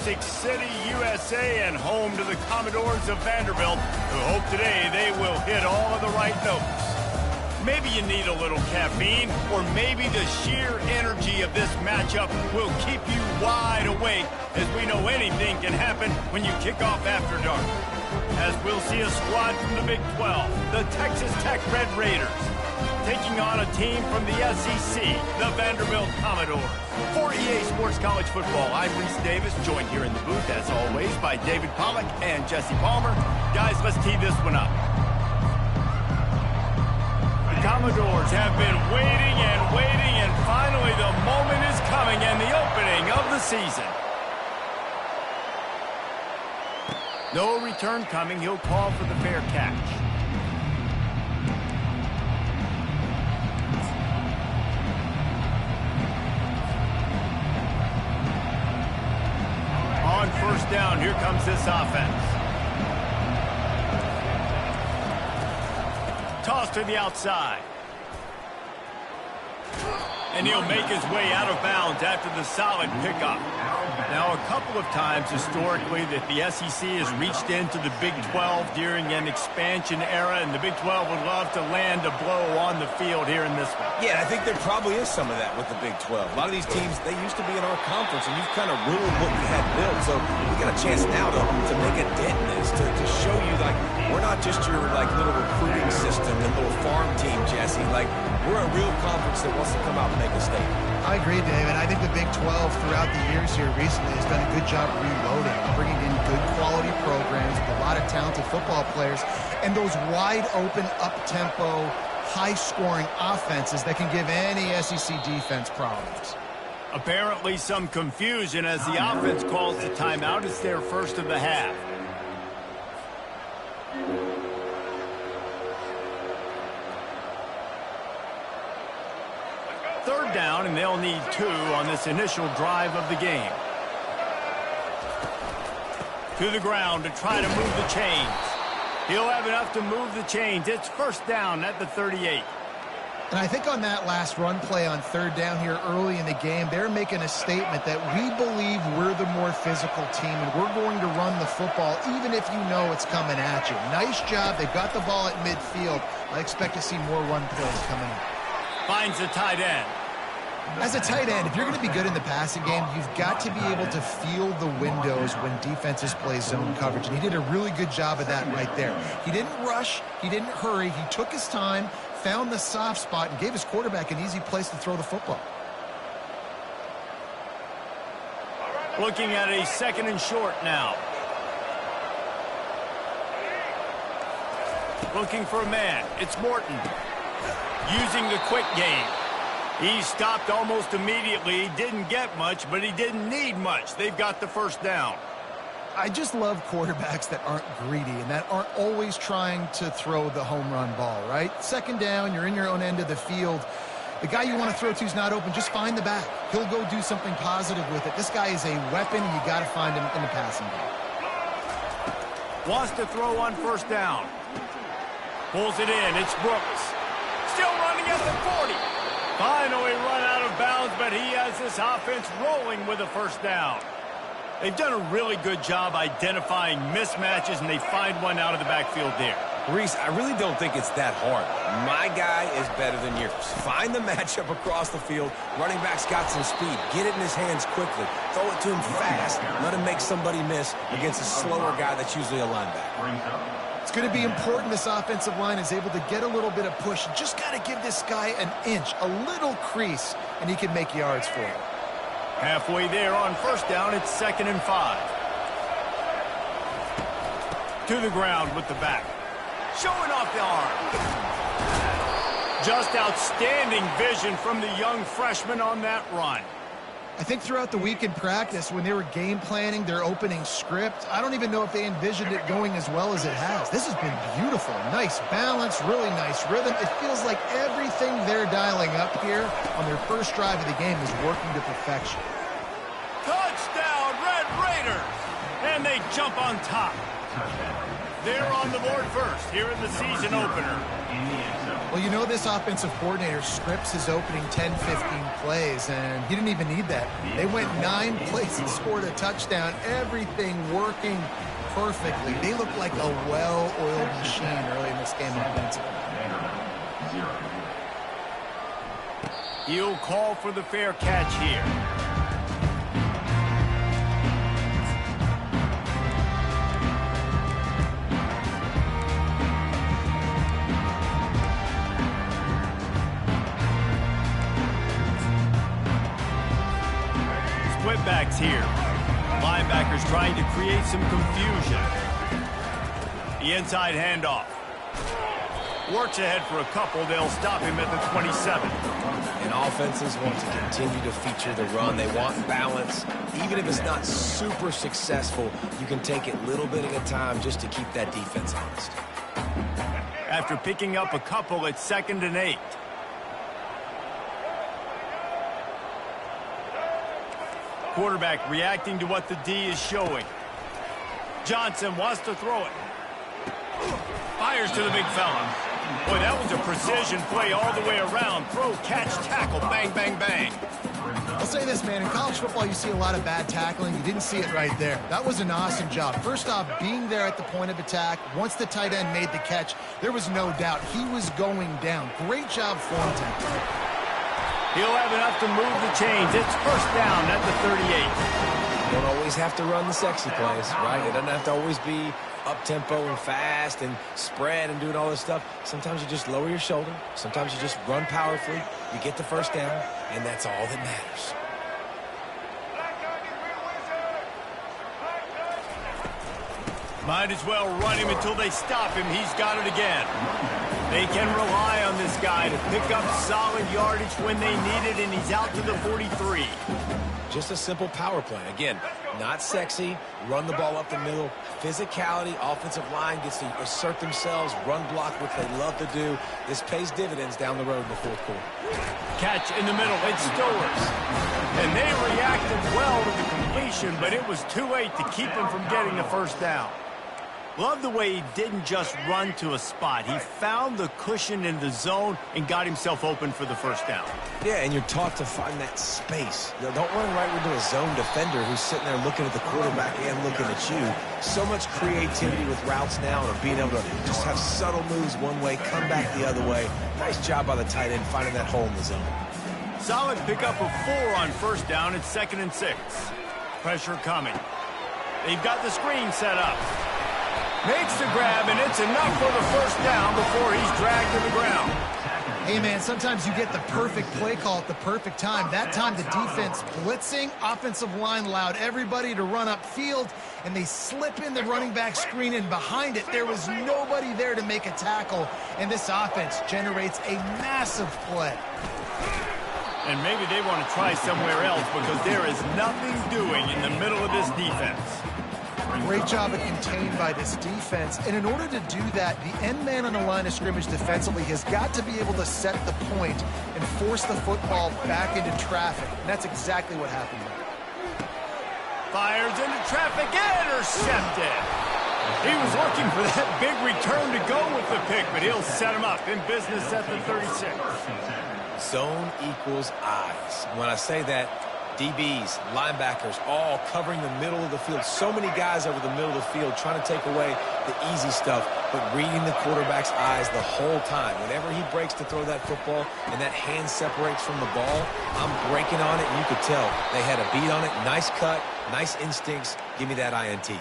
Music City, USA, and home to the Commodores of Vanderbilt, who hope today they will hit all of the right notes. Maybe you need a little caffeine, or maybe the sheer energy of this matchup will keep you wide awake, as we know anything can happen when you kick off after dark. As we'll see a squad from the Big 12, the Texas Tech Red Raiders, taking on a team from the SEC, the Vanderbilt Commodores. For EA Sports College Football, I'm Reese Davis, joined here in the booth, as always, by David Pollack and Jesse Palmer. Guys, let's tee this one up. The Commodores have been waiting, and finally the moment is coming, and the opening of the season. No return coming. He'll call for the fair catch. On first down, here comes this offense. Toss to the outside. And he'll make his way out of bounds after the solid pickup. Now, a couple of times historically that the SEC has reached into the Big 12 during an expansion era, and the Big 12 would love to land a blow on the field here in this one. Yeah, I think there probably is some of that with the Big 12. A lot of these teams, they used to be in our conference, and you've kind of ruined what we had built. So we got a chance now to make a dent in this, to show you, like, we're not just your, like, little recruiting system and little farm team, Jesse. Like, we're a real conference that wants to come out and make a statement. I agree, David. I think the Big 12 throughout the years here recently has done a good job reloading, bringing in good quality programs with a lot of talented football players, and those wide-open, up-tempo, high-scoring offenses that can give any SEC defense problems. Apparently some confusion as the offense calls the timeout. It's their first of the half. Third down, and they'll need 2 on this initial drive of the game. To the ground to try to move the chains. He'll have enough to move the chains. It's first down at the 38. And I think on that last run play on third down here early in the game, they're making a statement that we believe we're the more physical team, and we're going to run the football even if you know it's coming at you. Nice job. They've got the ball at midfield. I expect to see more run plays coming up. Finds the tight end. As a tight end, if you're going to be good in the passing game, you've got to be able to feel the windows when defenses play zone coverage. And he did a really good job of that right there. He didn't rush. He didn't hurry. He took his time, found the soft spot, and gave his quarterback an easy place to throw the football. Looking at a second and short now. Looking for a man. It's Morton. Using the quick game. He stopped almost immediately. He didn't get much, but he didn't need much. They've got the first down. I just love quarterbacks that aren't greedy and that aren't always trying to throw the home run ball, right? Second down, you're in your own end of the field. The guy you want to throw to is not open. Just find the back. He'll go do something positive with it. This guy is a weapon, and you got to find him in the passing game. Wants to throw on first down. Pulls it in. It's Brooks. Still running at the 40. Finally run out of bounds, but he has this offense rolling with a first down. They've done a really good job identifying mismatches, and they find one out of the backfield there. Reese, I really don't think it's that hard. My guy is better than yours. Find the matchup across the field. Running back's got some speed. Get it in his hands quickly. Throw it to him fast. Let him make somebody miss against a slower guy that's usually a linebacker. It's going to be important this offensive line is able to get a little bit of push. Just got to give this guy an inch, a little crease, and he can make yards for it. Halfway there on first down, it's 2nd and 5. To the ground with the back. Showing off the arm. Just outstanding vision from the young freshman on that run. I think throughout the week in practice, when they were game planning their opening script, I don't even know if they envisioned it going as well as it has. This has been beautiful. Nice balance, really nice rhythm. It feels like everything they're dialing up here on their first drive of the game is working to perfection. Touchdown, Red Raiders! And they jump on top. They're on the board first here in the season opener. Well, you know this offensive coordinator scripts his opening 10, 15 plays, and he didn't even need that. They went 9 plays and scored a touchdown, everything working perfectly. They looked like a well-oiled machine early in this game offensively. He'll call for the fair catch here. Backs here. Linebackers trying to create some confusion. The inside handoff. Works ahead for a couple. They'll stop him at the 27. And offenses want to continue to feature the run. They want balance. Even if it's not super successful, you can take it little bit at a time just to keep that defense honest. After picking up a couple, it's 2nd and 8. Quarterback reacting to what the D is showing. Johnson wants to throw it. Fires to the big fella. Boy, that was a precision play all the way around. Throw, catch, tackle, bang, bang, bang. I'll say this, man. In college football, you see a lot of bad tackling. You didn't see it right there. That was an awesome job. First off, being there at the point of attack. Once the tight end made the catch, there was no doubt he was going down. Great job for him tonight. He'll have enough to move the chains. It's first down at the 38. You don't always have to run the sexy plays, right? It doesn't have to always be up-tempo and fast and spread and doing all this stuff. Sometimes you just lower your shoulder. Sometimes you just run powerfully. You get the first down, and that's all that matters. Might as well run him until they stop him. He's got it again. They can rely on this guy to pick up solid yardage when they need it, and he's out to the 43. Just a simple power play. Again, not sexy, run the ball up the middle. Physicality, offensive line gets to assert themselves, run block, which they love to do. This pays dividends down the road in the 4th quarter. Catch in the middle, it's Stowers. And they reacted well to the completion, but it was too late to keep him from getting the first down. Love the way he didn't just run to a spot. He found the cushion in the zone and got himself open for the first down. Yeah, and you're taught to find that space. You know, don't run right into a zone defender who's sitting there looking at the quarterback and looking at you. So much creativity with routes now and being able to just have subtle moves one way, come back the other way. Nice job by the tight end finding that hole in the zone. Solid pickup of 4 on first down. It's 2nd and 6. Pressure coming. They've got the screen set up. Makes the grab, and it's enough for the first down before he's dragged to the ground. Hey, man, sometimes you get the perfect play call at the perfect time. That time, the defense blitzing, offensive line allowed everybody to run upfield, and they slip in the running back screen, and behind it, there was nobody there to make a tackle, and this offense generates a massive play. And maybe they want to try somewhere else because there is nothing doing in the middle of this defense. Great job of contained by this defense. And in order to do that, the end man on the line of scrimmage defensively has got to be able to set the point and force the football back into traffic. And that's exactly what happened there. Fires into traffic, intercepted. He was looking for that big return to go with the pick, but he'll set him up in business at the 36. Zone equals eyes. When I say that, DBs, linebackers, all covering the middle of the field. So many guys over the middle of the field trying to take away the easy stuff, but reading the quarterback's eyes the whole time. Whenever he breaks to throw that football and that hand separates from the ball, I'm breaking on it, and you could tell they had a beat on it. Nice cut, nice instincts. Give me that INT.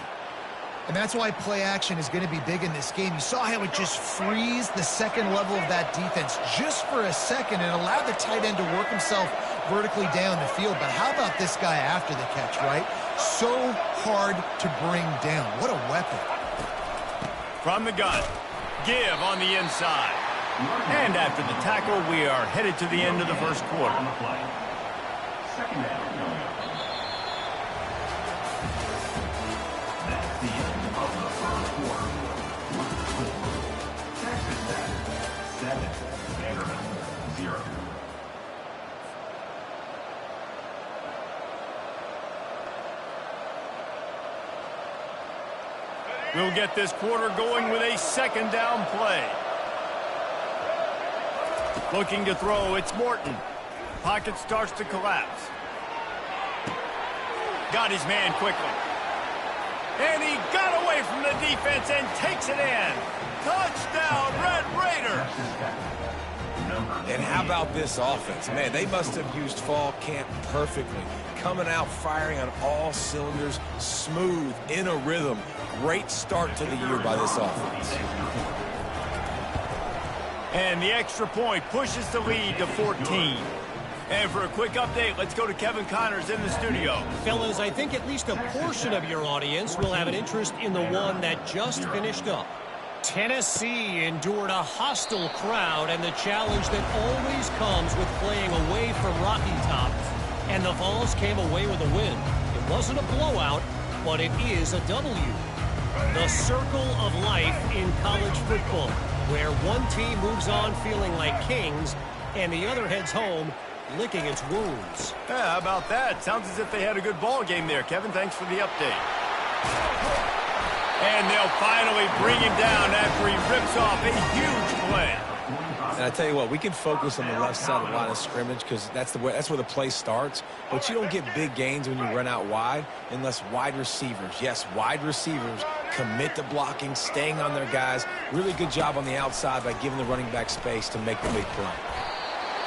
And that's why play action is going to be big in this game. You saw how it just frees the second level of that defense just for a second and allowed the tight end to work himself vertically down the field. But how about this guy after the catch, right? So hard to bring down. What a weapon. From the gun, give on the inside. And after the tackle, we are headed to the end of the first quarter. Second down. That's the end of the first quarter. Texas Tech 7, Vanderbilt 0. We'll get this quarter going with a second down play. Looking to throw, it's Morton. Pocket starts to collapse. Got his man quickly. And he got away from the defense and takes it in. Touchdown, Red Raider. And how about this offense? Man, they must have used fall camp perfectly. Coming out firing on all cylinders, smooth, in a rhythm. Great start to the year by this offense. And the extra point pushes the lead to 14. And for a quick update, let's go to Kevin Connors in the studio. Fellas, I think at least a portion of your audience will have an interest in the one that just finished up. Tennessee endured a hostile crowd and the challenge that always comes with playing away from Rocky Top. And the Vols came away with a win. It wasn't a blowout, but it is a W. The circle of life in college football, where one team moves on feeling like kings and the other heads home licking its wounds. Yeah, how about that? Sounds as if they had a good ball game there. Kevin, thanks for the update. And they'll finally bring him down after he rips off a huge play. And I tell you what, we can focus on the left side of the line of scrimmage because that's where the play starts. But you don't get big gains when you run out wide unless wide receivers, yes, wide receivers, commit to blocking, staying on their guys. Really good job on the outside by giving the running back space to make the big play.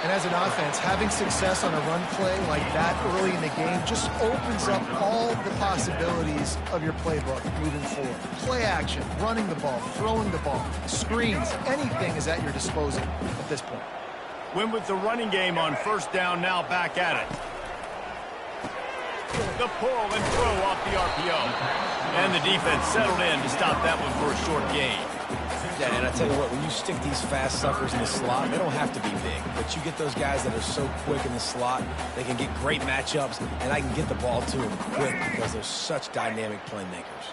And as an offense, having success on a run play like that early in the game just opens up all the possibilities of your playbook moving forward. Play action, running the ball, throwing the ball, screens, anything is at your disposal at this point. Win with the running game on first down, now back at it. The pull and throw off the RPO. And the defense settled in to stop that one for a short gain. Yeah, and I tell you what, when you stick these fast suckers in the slot, they don't have to be big. But you get those guys that are so quick in the slot, they can get great matchups, and I can get the ball to them quick because they're such dynamic playmakers.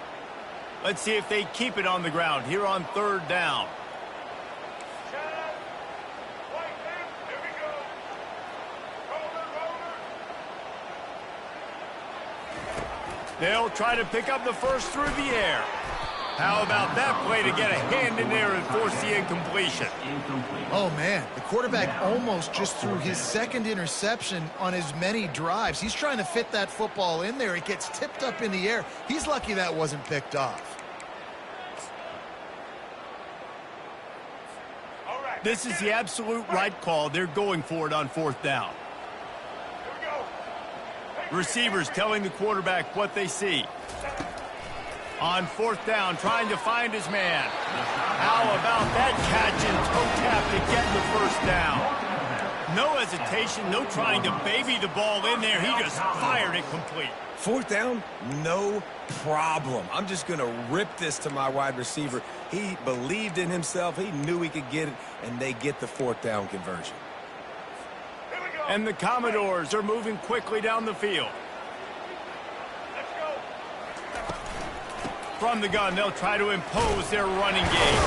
Let's see if they keep it on the ground here on third down. They'll try to pick up the first through the air. How about that play to get a hand in there and force the incompletion? Oh, man, the quarterback almost just threw his second interception on as many drives. He's trying to fit that football in there. It gets tipped up in the air. He's lucky that wasn't picked off. This is the absolute right call. They're going for it on fourth down. Receivers telling the quarterback what they see. On fourth down, trying to find his man. How about that catch and toe tap to get the first down? No hesitation, no trying to baby the ball in there. He just fired it complete. Fourth down, no problem. I'm just going to rip this to my wide receiver. He believed in himself. He knew he could get it, and they get the fourth down conversion. And the Commodores are moving quickly down the field. From the gun, they'll try to impose their running game.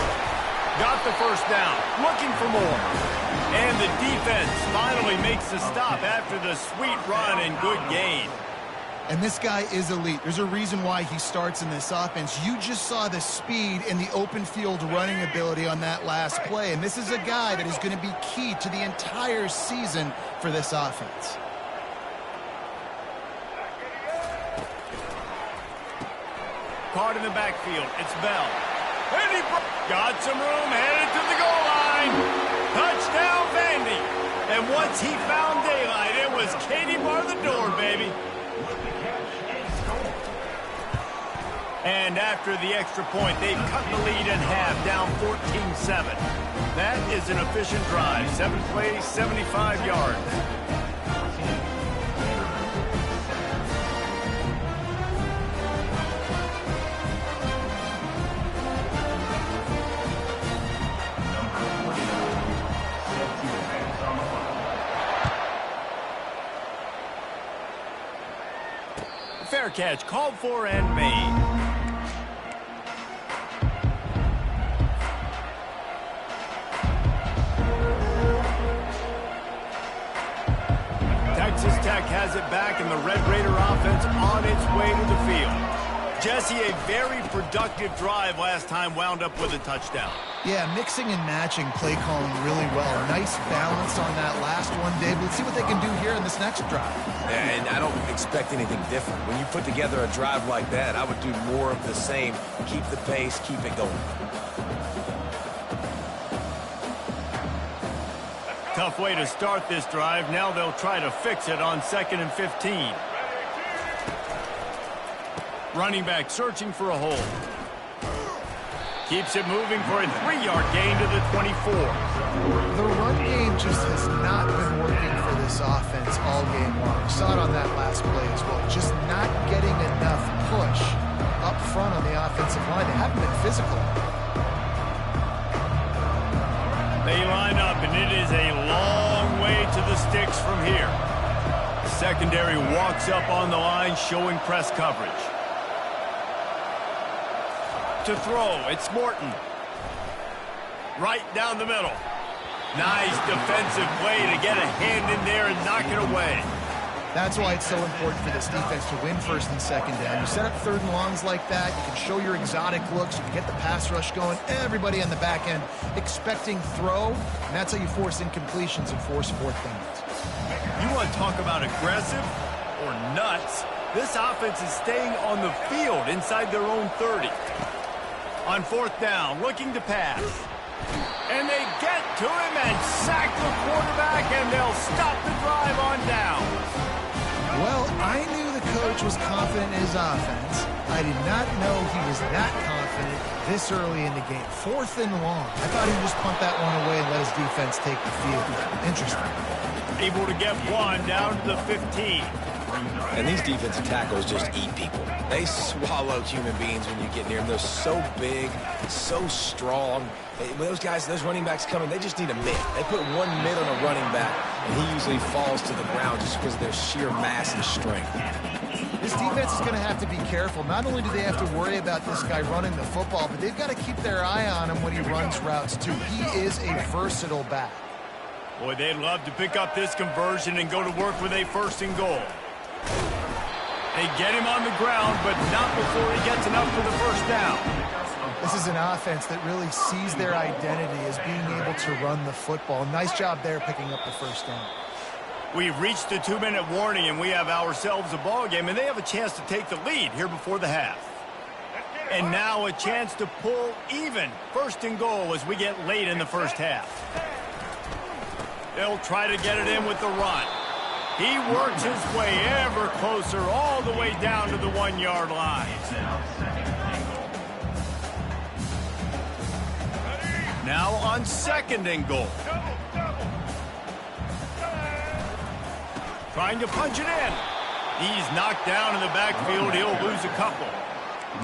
Got the first down, looking for more. And the defense finally makes the stop after the sweet run and good gain. And this guy is elite. There's a reason why he starts in this offense. You just saw the speed and the open field running ability on that last play. And this is a guy that is going to be key to the entire season for this offense. Caught in the backfield. It's Bell. And he got some room, headed to the goal line. Touchdown, Vandy. And once he found daylight, it was Katie bar the door, baby. And after the extra point, they've cut the lead in half, down 14-7. That is an efficient drive. 7 plays, 75 yards. Fair catch, called for and made. Texas Tech has it back, and the Red Raider offense on its way to the field. Jesse, a very productive drive last time wound up with a touchdown. Yeah, mixing and matching play calling really well. Nice balance on that last one, Dave. Let's see what they can do here in this next drive. And I don't expect anything different. When you put together a drive like that, I would do more of the same. Keep the pace, keep it going. Tough way to start this drive. Now they'll try to fix it on 2nd and 15. Running back searching for a hole. Keeps it moving for a 3-yard gain to the 24. The run game just has not been working for this offense all game long. We saw it on that last play as well. Just not getting enough push up front on the offensive line. They haven't been physical. They line up, and it is a long way to the sticks from here. Secondary walks up on the line, showing press coverage. To throw, it's Morton. Right down the middle. Nice defensive play to get a hand in there and knock it away. That's why it's so important for this defense to win 1st and 2nd down. You set up 3rd and longs like that, you can show your exotic looks, you can get the pass rush going, everybody on the back end expecting throw, and that's how you force incompletions and force 4th downs. You want to talk about aggressive or nuts? This offense is staying on the field inside their own 30. On 4th down, looking to pass. And they get to him and sack the quarterback, and they'll stop the drive on down. Well, I knew the coach was confident in his offense. I did not know he was that confident this early in the game. 4th and long. I thought he would just punt that one away and let his defense take the field. Interesting. Able to get one down to the 15. And these defensive tackles just eat people. They swallow human beings when you get near them. They're so big, so strong. When those guys, those running backs coming, they just need a mid. They put one mid on a running back, and he usually falls to the ground just because of their sheer mass and strength. This defense is going to have to be careful. Not only do they have to worry about this guy running the football, but they've got to keep their eye on him when he runs routes, too. He is a versatile back. Boy, they'd love to pick up this conversion and go to work with a 1st and goal. They get him on the ground, but not before he gets enough for the 1st down. This is an offense that really sees their identity as being able to run the football. Nice job there picking up the 1st down. We've reached the 2-minute warning, and we have ourselves a ball game, and they have a chance to take the lead here before the half. And now a chance to pull even 1st and goal as we get late in the 1st half. They'll try to get it in with the run. He works his way ever closer all the way down to the 1-yard line. Now on 2nd and goal. Trying to punch it in. He's knocked down in the backfield. He'll lose a couple.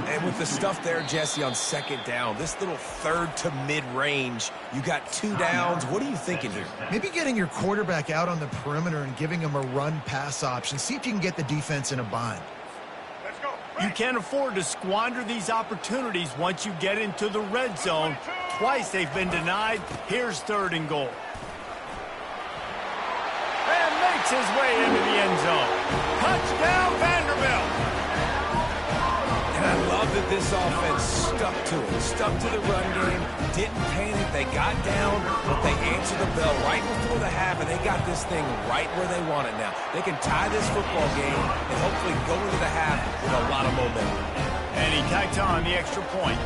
And with the stuff there, Jesse, on 2nd down, this little 3rd to mid-range, you got 2 downs. What are you thinking here? Maybe getting your quarterback out on the perimeter and giving him a run-pass option. See if you can get the defense in a bind. You can't afford to squander these opportunities once you get into the red zone. Twice they've been denied. Here's 3rd and goal. And makes his way into the end zone. Touchdown, Vanderbilt. And I love that this offense stuck to it, stuck to the run game, didn't panic, they got down, but they answered the bell right before the half, and they got this thing right where they want it now. They can tie this football game and hopefully go into the half with a lot of momentum. And he tacks on the extra point.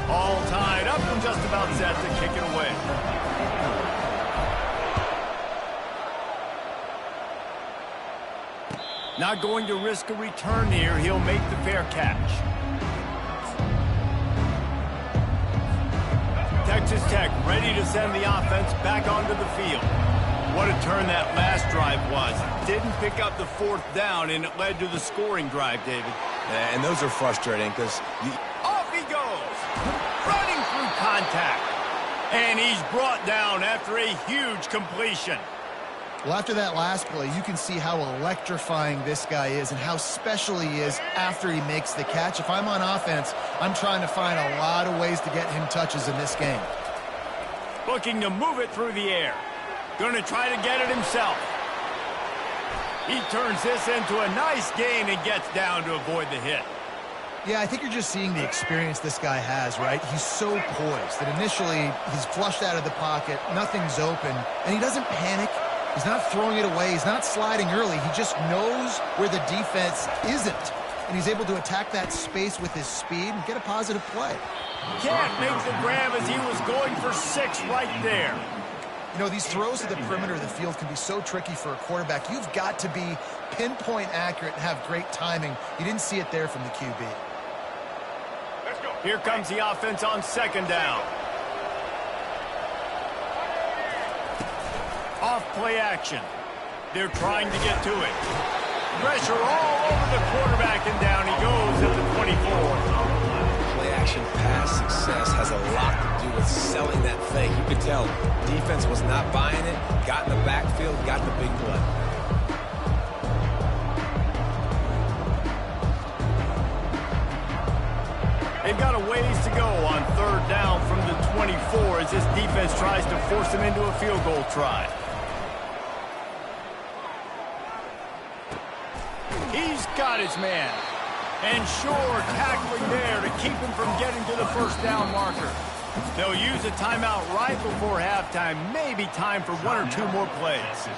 All tied up and just about set to kick it away. Not going to risk a return here. He'll make the fair catch. Texas Tech ready to send the offense back onto the field. What a turn that last drive was. Didn't pick up the 4th down, and it led to the scoring drive, David. And those are frustrating because off he goes, running through contact. And he's brought down after a huge completion. Well, after that last play, you can see how electrifying this guy is and how special he is after he makes the catch. If I'm on offense, I'm trying to find a lot of ways to get him touches in this game. Looking to move it through the air. Going to try to get it himself. He turns this into a nice gain and gets down to avoid the hit. Yeah, I think you're just seeing the experience this guy has, right? He's so poised that initially he's flushed out of the pocket, nothing's open, and he doesn't panic. He's not throwing it away. He's not sliding early. He just knows where the defense isn't, and he's able to attack that space with his speed and get a positive play. Can't make the grab as he was going for 6 right there. You know, these throws to the perimeter of the field can be so tricky for a quarterback. You've got to be pinpoint accurate and have great timing. You didn't see it there from the QB. Here comes the offense on 2nd down. Off play action. They're trying to get to it. Pressure all over the quarterback, and down he goes at the 24. Play-action pass success has a lot to do with selling that fake. You could tell defense was not buying it, got in the backfield, got the big play. They've got a ways to go on 3rd down from the 24 as this defense tries to force them into a field goal try. He's got his man. And sure, tackling there to keep him from getting to the 1st down marker. They'll use a timeout right before halftime. Maybe time for 1 or 2 more plays.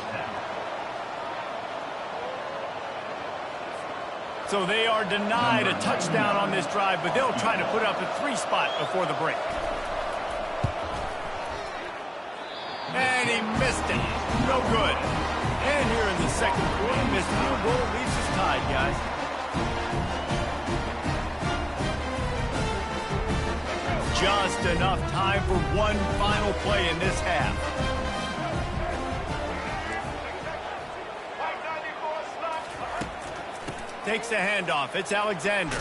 So they are denied a touchdown on this drive, but they'll try to put up a 3 spot before the break. And he missed it. No good. And here in the 2nd quarter, missed field goal leaves us tied, guys. Just enough time for one final play in this half. Takes the handoff. It's Alexander.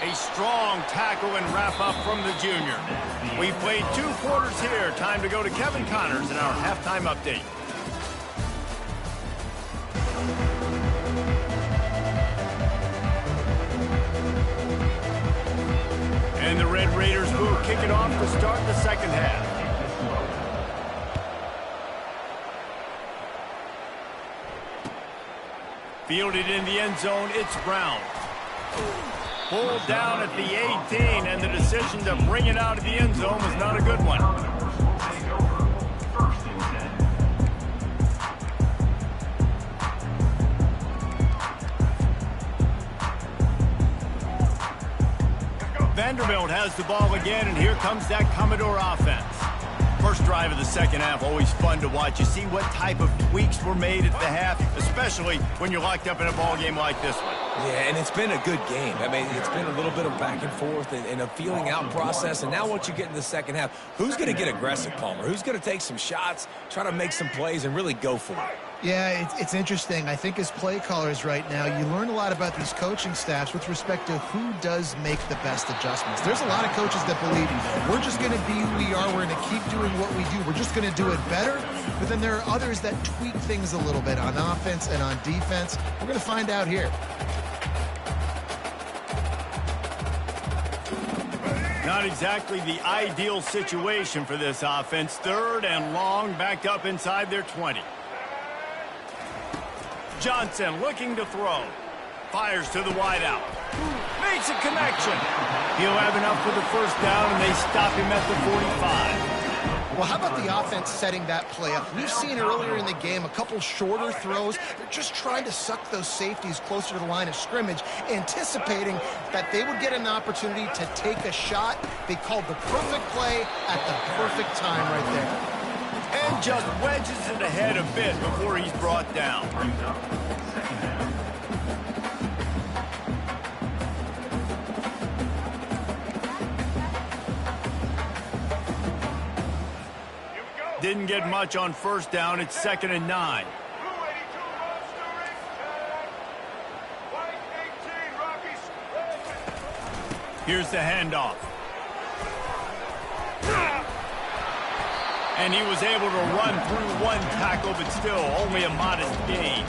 A strong tackle and wrap up from the junior. We've played 2 quarters here. Time to go to Kevin Connors in our halftime update. And the Red Raiders will kick it off to start the 2nd half. Fielded in the end zone, it's Brown. Pulled down at the 18, and the decision to bring it out of the end zone was not a good one. Vanderbilt has the ball again, and here comes that Commodore offense. First drive of the 2nd half, always fun to watch. You see what type of tweaks were made at the half, especially when you're locked up in a ball game like this one. Yeah, and it's been a good game. I mean, it's been a little bit of back and forth and a feeling out process. And now once you get in the 2nd half, who's going to get aggressive, Palmer? Who's going to take some shots, try to make some plays, and really go for it? Yeah, it's interesting. I think as play callers right now, you learn a lot about these coaching staffs with respect to who does make the best adjustments. There's a lot of coaches that believe we're just going to be who we are. We're going to keep doing what we do. We're just going to do it better. But then there are others that tweak things a little bit on offense and on defense. We're going to find out here. Not exactly the ideal situation for this offense. 3rd and long, backed up inside their 20. Johnson looking to throw. Fires to the wideout. Makes a connection. He'll have enough for the 1st down, and they stop him at the 45. Well, how about the offense setting that play up? We've seen earlier in the game a couple shorter throws. They're just trying to suck those safeties closer to the line of scrimmage, anticipating that they would get an opportunity to take a shot. They called the perfect play at the perfect time right there. And just wedges it ahead a bit before he's brought down. Didn't get much on 1st down. It's 2nd and 9. Here's the handoff. And he was able to run through 1 tackle, but still only a modest gain.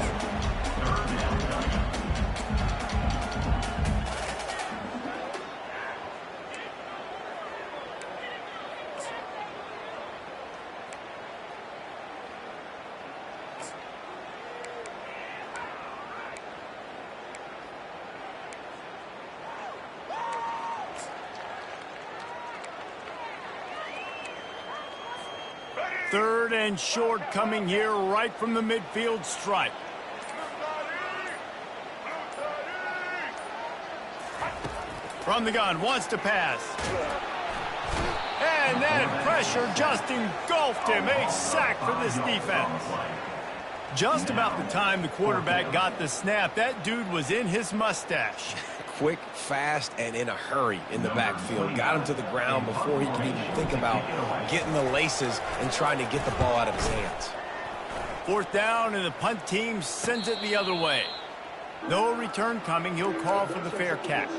3rd and short coming here right from the midfield stripe. From the gun, wants to pass. And that pressure just engulfed him. A sack for this defense. Just about the time the quarterback got the snap, that dude was in his mustache. Quick, fast, and in a hurry in the backfield. Got him to the ground before he could even think about getting the laces and trying to get the ball out of his hands. 4th down, and the punt team sends it the other way. No return coming. He'll call for the fair catch.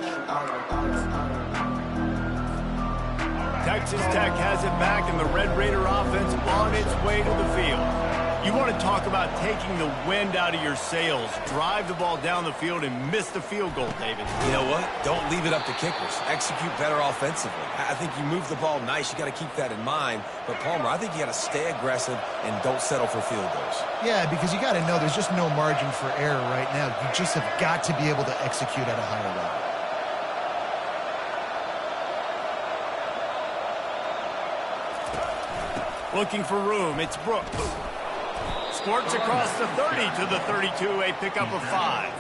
Texas Tech has it back, and the Red Raider offense on its way to the field. You want to talk about taking the wind out of your sails. Drive the ball down the field and miss the field goal, David. You know what? Don't leave it up to kickers. Execute better offensively. I think you move the ball nice. You got to keep that in mind. But, Palmer, I think you got to stay aggressive and don't settle for field goals. Yeah, because you got to know there's just no margin for error right now. You just have got to be able to execute at a higher level. Looking for room. It's Brooks. Squirts across the 30 to the 32, a pickup of 5.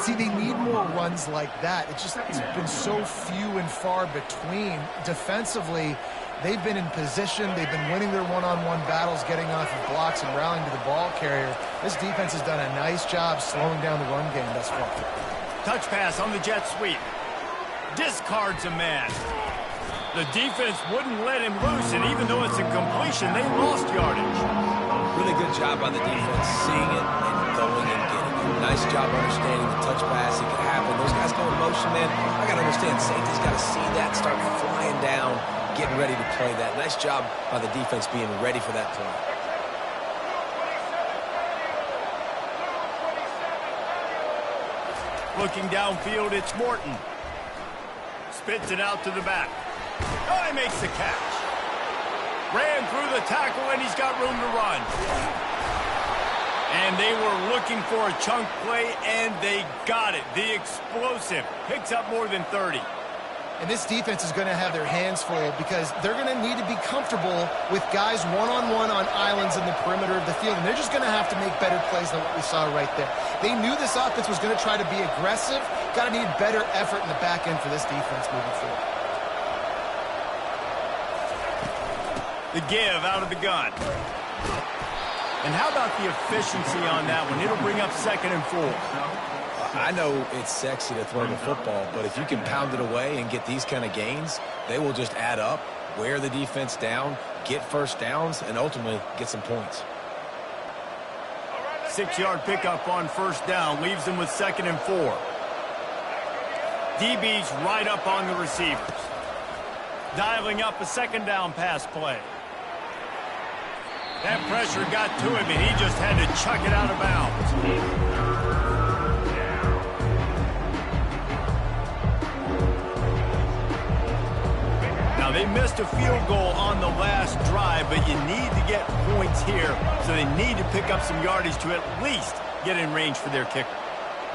See, they need more runs like that. It's been so few and far between. Defensively, they've been in position. They've been winning their one-on-one battles, getting off of blocks and rallying to the ball carrier. This defense has done a nice job slowing down the run game thus far. Touch pass on the jet sweep. Discards a man. The defense wouldn't let him loose, and even though it's a completion, they lost yardage. Really good job by the defense, seeing it and going and getting it. Nice job understanding the touch pass. It could happen. Those guys go in motion, man. I got to understand, safety's got to see that, start flying down, getting ready to play that. Nice job by the defense being ready for that play. Looking downfield, it's Morton. Spits it out to the back. Oh, he makes the catch. Ran through the tackle, and he's got room to run. And they were looking for a chunk play, and they got it. The explosive picks up more than 30. And this defense is going to have their hands full because they're going to need to be comfortable with guys one-on-one on islands in the perimeter of the field. And they're just going to have to make better plays than what we saw right there. They knew this offense was going to try to be aggressive. Got to need better effort in the back end for this defense moving forward. The give out of the gun. And how about the efficiency on that one? It'll bring up 2nd and 4. I know it's sexy to throw the football, but if you can pound it away and get these kind of gains, they will just add up, wear the defense down, get first downs, and ultimately get some points. 6-yard pickup on 1st down, leaves them with 2nd and 4. DB's right up on the receivers. Dialing up a 2nd down pass play. That pressure got to him, and he just had to chuck it out of bounds. Now, they missed a field goal on the last drive, but you need to get points here, so they need to pick up some yardage to at least get in range for their kicker.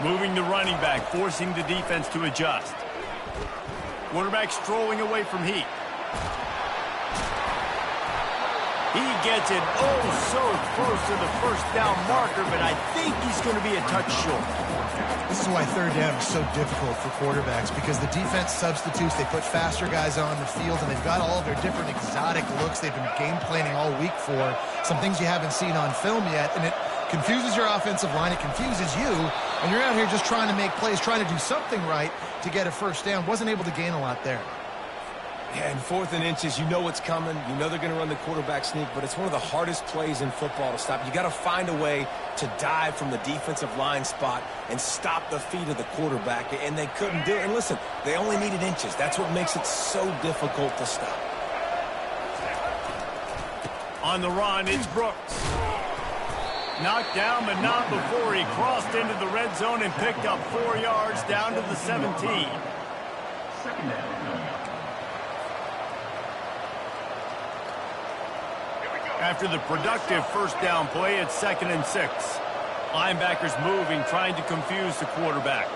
Moving the running back, forcing the defense to adjust. Quarterback strolling away from heat. He gets it so close to the 1st down marker, but I think he's going to be a touch short. This is why 3rd down is so difficult for quarterbacks, because the defense substitutes. They put faster guys on the field, and they've got all of their different exotic looks they've been game planning all week for. Some things you haven't seen on film yet, and it confuses your offensive line. It confuses you, and you're out here just trying to make plays, trying to do something right to get a 1st down. Wasn't able to gain a lot there. Yeah, and 4th and inches, you know what's coming. You know they're going to run the quarterback sneak, but it's one of the hardest plays in football to stop. You got to find a way to dive from the defensive line spot and stop the feet of the quarterback, and they couldn't do it. And listen, they only needed inches. That's what makes it so difficult to stop. On the run, it's Brooks. Knocked down, but not before he crossed into the red zone and picked up 4 yards down to the 17. 2nd down. After the productive 1st down play, it's 2nd and 6. Linebackers moving, trying to confuse the quarterback.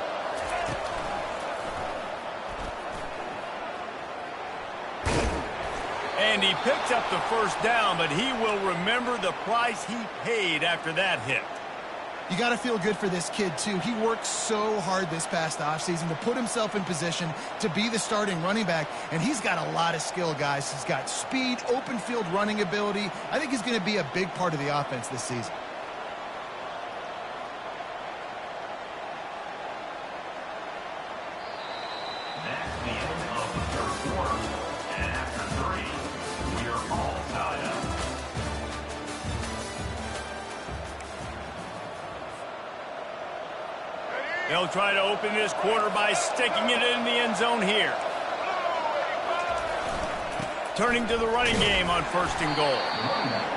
And he picks up the first down, but he will remember the price he paid after that hit. You got to feel good for this kid, too. He worked so hard this past offseason to put himself in position to be the starting running back, and he's got a lot of skill, guys. He's got speed, open field running ability. I think he's going to be a big part of the offense this season. That's the end of the third quarter. And after 3, we are all tied up. They'll try to open this quarter by sticking it in the end zone here. Turning to the running game on 1st and goal.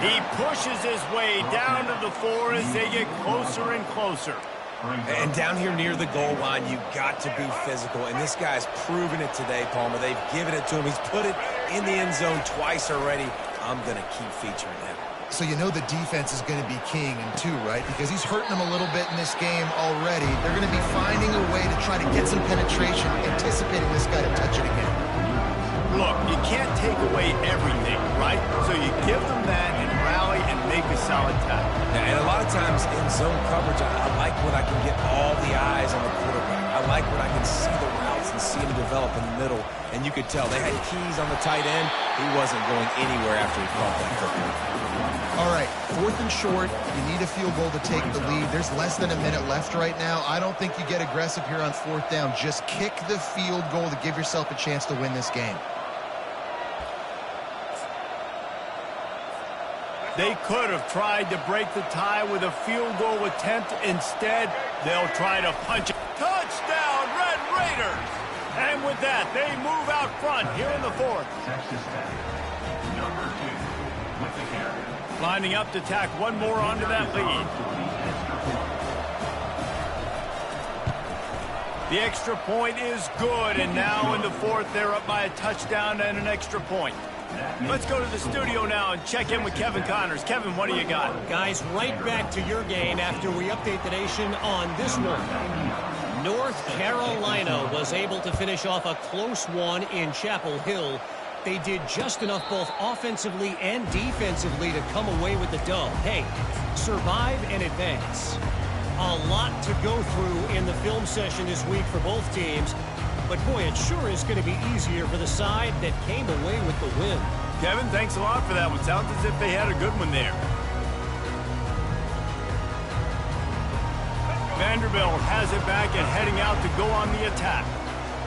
He pushes his way down to the 4 as they get closer and closer. And down here near the goal line, you got to be physical. And this guy's proven it today, Palmer. They've given it to him. He's put it in the end zone twice already. I'm going to keep featuring him. So you know the defense is going to be king in 2, right? Because he's hurting them a little bit in this game already. They're going to be finding a way to try to get some penetration, anticipating this guy to touch it again. Look, you can't take away everything, right? So you give them that and rally and make a solid tackle. And a lot of times in zone coverage, I like when I can get all the eyes on the quarterback. I like when I can see the routes and see him develop in the middle. And you could tell they had keys on the tight end. He wasn't going anywhere after he caught that football. All right, 4th and short. You need a field goal to take the lead. There's less than a minute left right now. I don't think you get aggressive here on 4th down. Just kick the field goal to give yourself a chance to win this game. They could have tried to break the tie with a field goal attempt. Instead, they'll try to punch it. Touchdown, Red Raiders! And with that, they move out front here in the 4th. Texas Tech, number 2, with the carry. Lining up to tack one more onto that lead. The extra point is good, and now in the 4th, they're up by a touchdown and an extra point. Let's go to the studio now and check in with Kevin Connors. Kevin, what do you got? Guys, right back to your game after we update the nation on this one. North Carolina was able to finish off a close one in Chapel Hill. They did just enough both offensively and defensively to come away with the dub. Hey, survive and advance. A lot to go through in the film session this week for both teams. But, boy, it sure is going to be easier for the side that came away with the win. Kevin, thanks a lot for that one. Sounds as if they had a good one there. Vanderbilt has it back and heading out to go on the attack.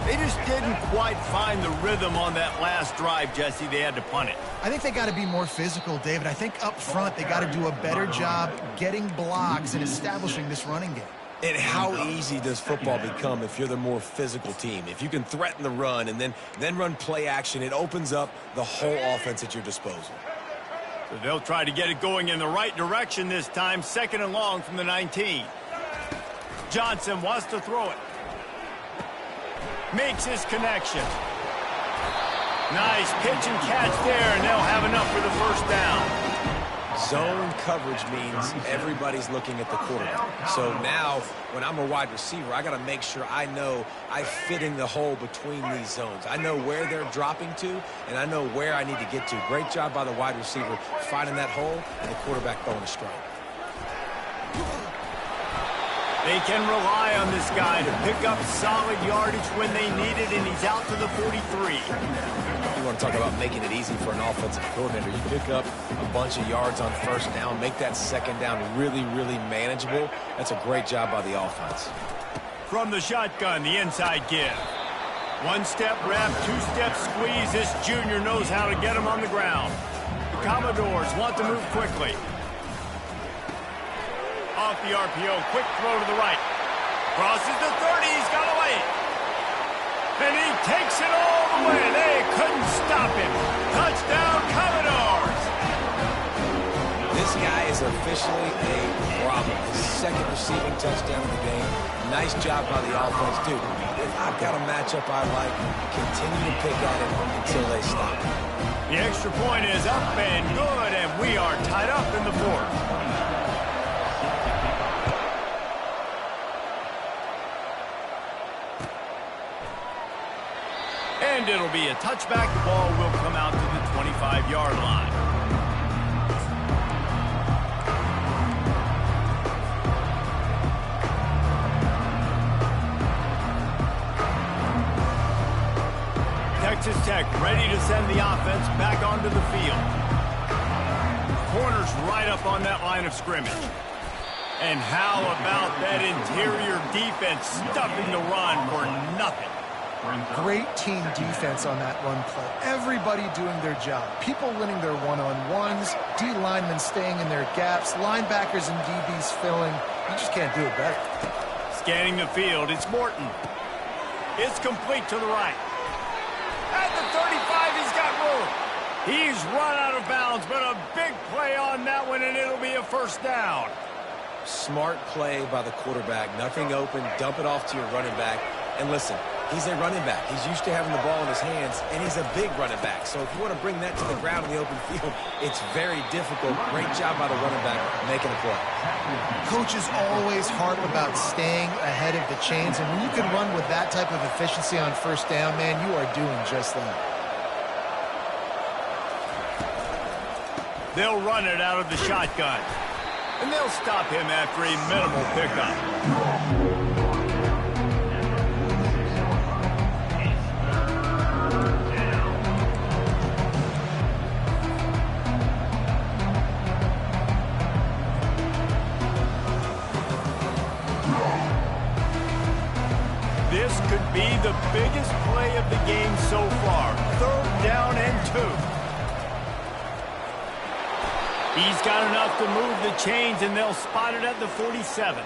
They just didn't quite find the rhythm on that last drive, Jesse. They had to punt it. I think they got to be more physical, David. I think up front they got to do a better job getting blocks and establishing this running game. And how easy does football become if you're the more physical team? If you can threaten the run and then run play action, it opens up the whole offense at your disposal. So they'll try to get it going in the right direction this time. 2nd and long from the 19. Johnson wants to throw it. Makes his connection. Nice pitch and catch there, and they'll have enough for the first down. Zone coverage means everybody's looking at the quarterback. So now, when I'm a wide receiver, I got to make sure I know I fit in the hole between these zones. I know where they're dropping to, and I know where I need to get to. Great job by the wide receiver finding that hole, and the quarterback throwing a strike. They can rely on this guy to pick up solid yardage when they need it, and he's out to the 43. You want to talk about making it easy for an offensive coordinator. You pick up a bunch of yards on 1st down, make that 2nd down really, really manageable. That's a great job by the offense. From the shotgun, the inside give. 1-step wrap, 2-step squeeze. This junior knows how to get him on the ground. The Commodores want to move quickly. Off the RPO, quick throw to the right. Crosses the 30, he's got away. And he takes it all the way. They couldn't stop him. Touchdown, Commodores. This guy is officially a problem. His 2nd receiving touchdown of the game. Nice job by the offense. Dude, if I've got a matchup I like, continue to pick at it until they stop. The extra point is up and good, and we are tied up in the 4th. And it'll be a touchback. The ball will come out to the 25. 25-yard line. Texas Tech ready to send the offense back onto the field. Corners right up on that line of scrimmage. And how about that interior defense stuffing the run for nothing? Great team defense on that run play. Everybody doing their job. People winning their one-on-ones, D linemen staying in their gaps, linebackers and DBs filling. You just can't do it better. Scanning the field, it's Morton. It's complete to the right. At the 35, he's got room. He's run out of bounds, but a big play on that one, and it'll be a first down. Smart play by the quarterback. Nothing open. Dump it off to your running back. And listen, he's a running back. He's used to having the ball in his hands, and he's a big running back. So if you want to bring that to the ground in the open field, it's very difficult. Great job by the running back making a play. Coaches always harp about staying ahead of the chains, and when you can run with that type of efficiency on first down, man, you are doing just that. They'll run it out of the shotgun. And they'll stop him after a minimal pickup. This could be the biggest play of the game so far. 3rd down and 2. He's got enough to move the chains, and they'll spot it at the 47.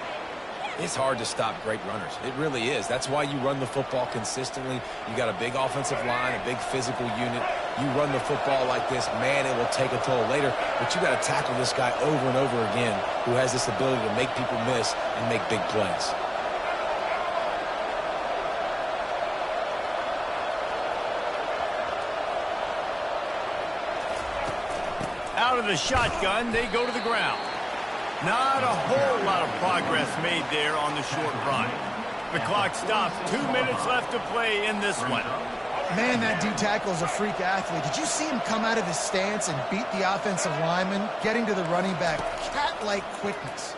It's hard to stop great runners. It really is. That's why you run the football consistently. You got a big offensive line, a big physical unit. You run the football like this, man, it will take a toll later. But you got to tackle this guy over and over again who has this ability to make people miss and make big plays. Out of the shotgun, they go to the ground. Not a whole lot of progress made there on the short run. The clock stops. 2 minutes left to play in this one. Man, that D-tackle is a freak athlete. Did you see him come out of his stance and beat the offensive lineman, getting to the running back? Cat-like quickness.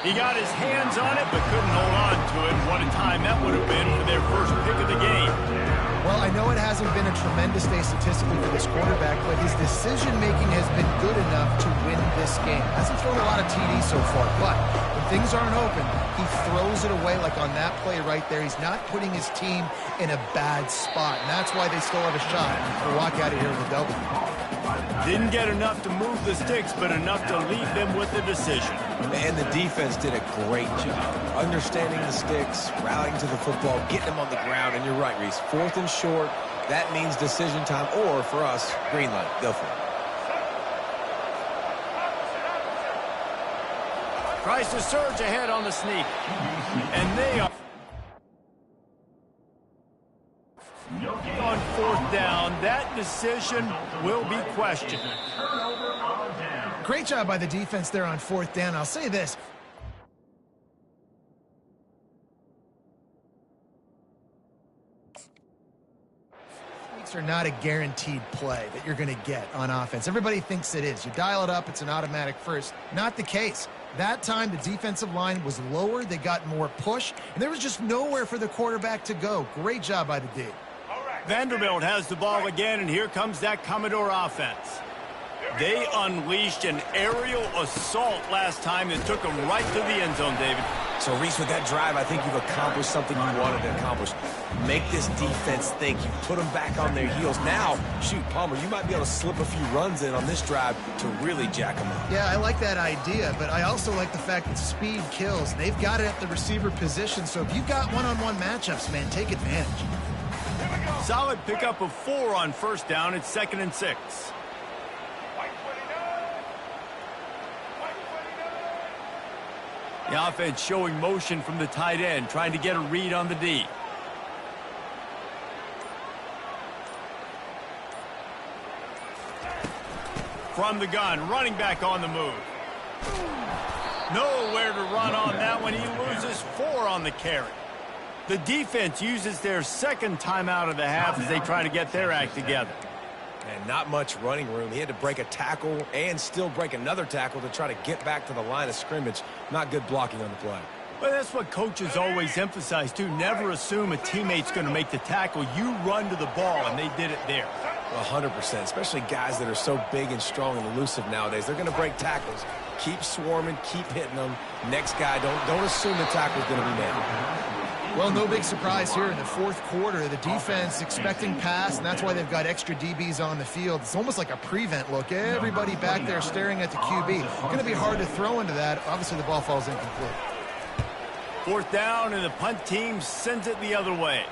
He got his hands on it, but couldn't hold on to it. What a time that would have been for their first pick of the game. Well, I know it hasn't been a tremendous day statistically for this quarterback, but his decision-making has been good enough to win this game. Hasn't thrown a lot of TDs so far, but when things aren't open, he throws it away like on that play right there. He's not putting his team in a bad spot, and that's why they still have a shot to walk out of here with a W. Didn't get enough to move the sticks, but enough to leave them with the decision. And the defense did a great job understanding the sticks, rallying to the football, getting them on the ground. And you're right, Reese. 4th and short, that means decision time, or for us, green light. Go for it. Tries to surge ahead on the sneak. And they are on 4th down. That decision will be questioned. Great job by the defense there on 4th down. I'll say this. Are not a guaranteed play that you're going to get on offense. Everybody thinks it is. You dial it up, it's an automatic first. Not the case. That time, the defensive line was lower. They got more push, and there was just nowhere for the quarterback to go. Great job by the D. Vanderbilt has the ball again, and here comes that Commodore offense. They unleashed an aerial assault last time that took them right to the end zone, David. So, Reese, with that drive, I think you've accomplished something you wanted to accomplish. Make this defense think. You put them back on their heels. Now, shoot, Palmer, you might be able to slip a few runs in on this drive to really jack them up. Yeah, I like that idea, but I also like the fact that speed kills. They've got it at the receiver position, so if you've got one-on-one matchups, man, take advantage. Solid pickup of 4 on 1st down. It's 2nd and 6. The offense showing motion from the tight end, trying to get a read on the D. From the gun, running back on the move. Nowhere to run on that one. He loses 4 on the carry. The defense uses their 2nd timeout of the half as they try to get their act together. And not much running room. He had to break a tackle and still break another tackle to try to get back to the line of scrimmage. Not good blocking on the play. Well, that's what coaches always emphasize, too. Never assume a teammate's going to make the tackle. You run to the ball, and they did it there. 100%, especially guys that are so big and strong and elusive nowadays. They're going to break tackles. Keep swarming, keep hitting them. Next guy, don't assume the tackle's going to be made. Well, no big surprise here in the fourth quarter. The defense expecting pass, and that's why they've got extra DBs on the field. It's almost like a prevent look. Everybody back there staring at the QB. Going to be hard to throw into that. Obviously, the ball falls incomplete. Fourth down, and the punt team sends it the other way.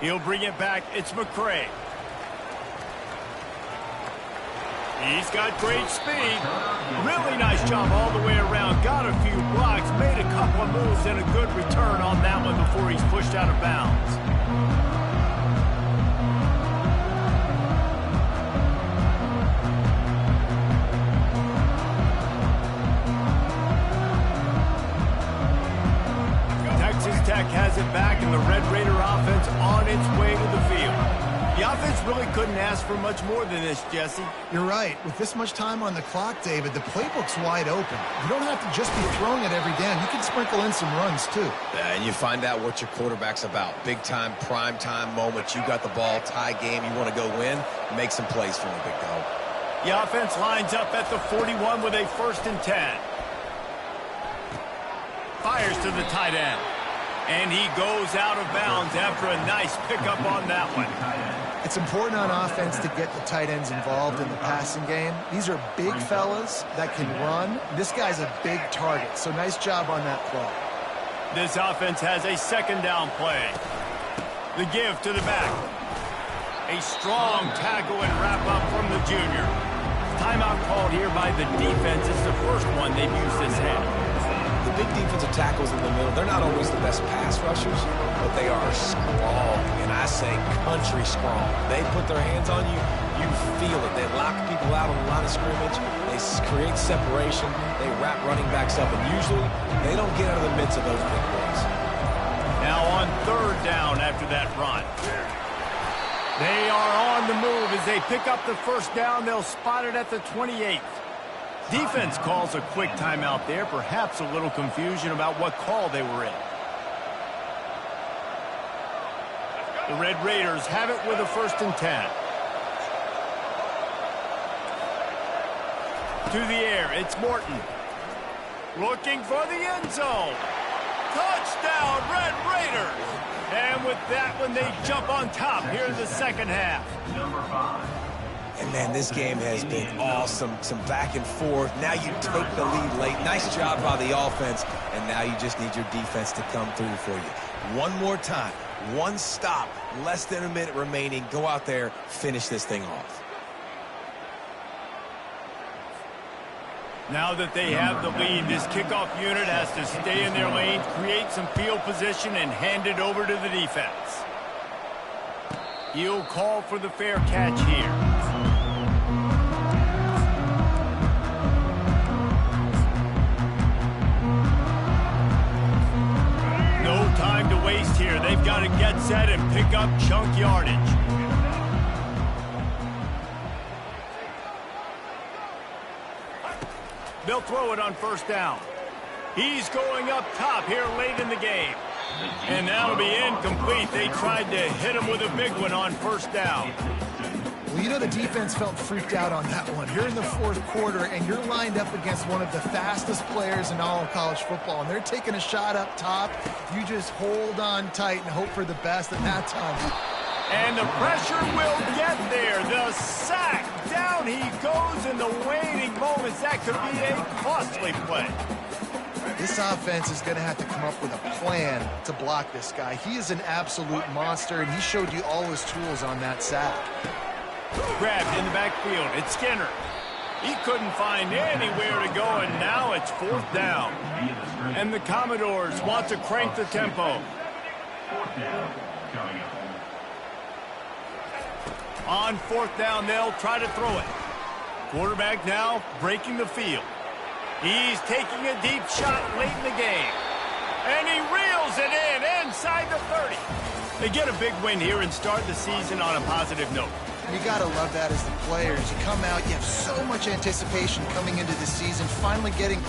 He'll bring it back. It's McCray. He's got great speed. Really nice job all the way around. Got a few blocks, made a couple of moves, and a good return on that one before he's pushed out of bounds. Texas Tech has it back, and the Red Raider offense on its way to the field. The offense really couldn't ask for much more than this, Jesse. You're right. With this much time on the clock, David, the playbook's wide open. You don't have to just be throwing it every down. You can sprinkle in some runs, too. And you find out what your quarterback's about. Big-time, prime-time moment. You got the ball, tie game, you want to go win, make some plays for the big dog. The offense lines up at the 41 with a 1st and 10. Fires to the tight end. And he goes out of bounds after a nice pickup on that one. It's important on offense to get the tight ends involved in the passing game. These are big fellas that can run. This guy's a big target, so nice job on that play. This offense has a 2nd down play. The give to the back. A strong tackle and wrap up from the junior. Timeout called here by the defense. It's the first one they've used this half. The big defensive tackles in the middle, they're not always the best pass rushers, but they are strong, and I say country strong. They put their hands on you, you feel it. They lock people out on the line of scrimmage. They create separation. They wrap running backs up, and usually they don't get out of the midst of those big boys. Now on 3rd down after that run. They are on the move as they pick up the 1st down. They'll spot it at the 28th. Defense calls a quick timeout there, perhaps a little confusion about what call they were in. The Red Raiders have it with a 1st and 10. To the air, it's Morton. Looking for the end zone. Touchdown, Red Raiders! And with that one, they jump on top here in the 2nd half. Number 5. And, man, this game has been awesome. Some back and forth. Now you take the lead late. Nice job by the offense. And now you just need your defense to come through for you. One more time. One stop. Less than a minute remaining. Go out there. Finish this thing off. Now that they have the lead, this kickoff unit has to stay in their lane, create some field position, and hand it over to the defense. He'll call for the fair catch here. Time to waste here. They've got to get set and pick up chunk yardage. They'll throw it on 1st down. He's going up top here late in the game. And that'll be incomplete. They tried to hit him with a big one on 1st down. Well, you know the defense felt freaked out on that one. You're in the 4th quarter, and you're lined up against one of the fastest players in all of college football, and they're taking a shot up top. You just hold on tight and hope for the best at that time. And the pressure will get there. The sack. Down he goes in the waiting moments. That could be a costly play. This offense is going to have to come up with a plan to block this guy. He is an absolute monster, and he showed you all his tools on that sack. Grabbed in the backfield. It's Skinner. He couldn't find anywhere to go, and now it's 4th down. And the Commodores want to crank the tempo. 4th down coming up. On 4th down, they'll try to throw it. Quarterback now breaking the field. He's taking a deep shot late in the game. And he reels it in inside the 30. They get a big win here and start the season on a positive note. You got to love that as the players. You come out, you have so much anticipation coming into the season, finally getting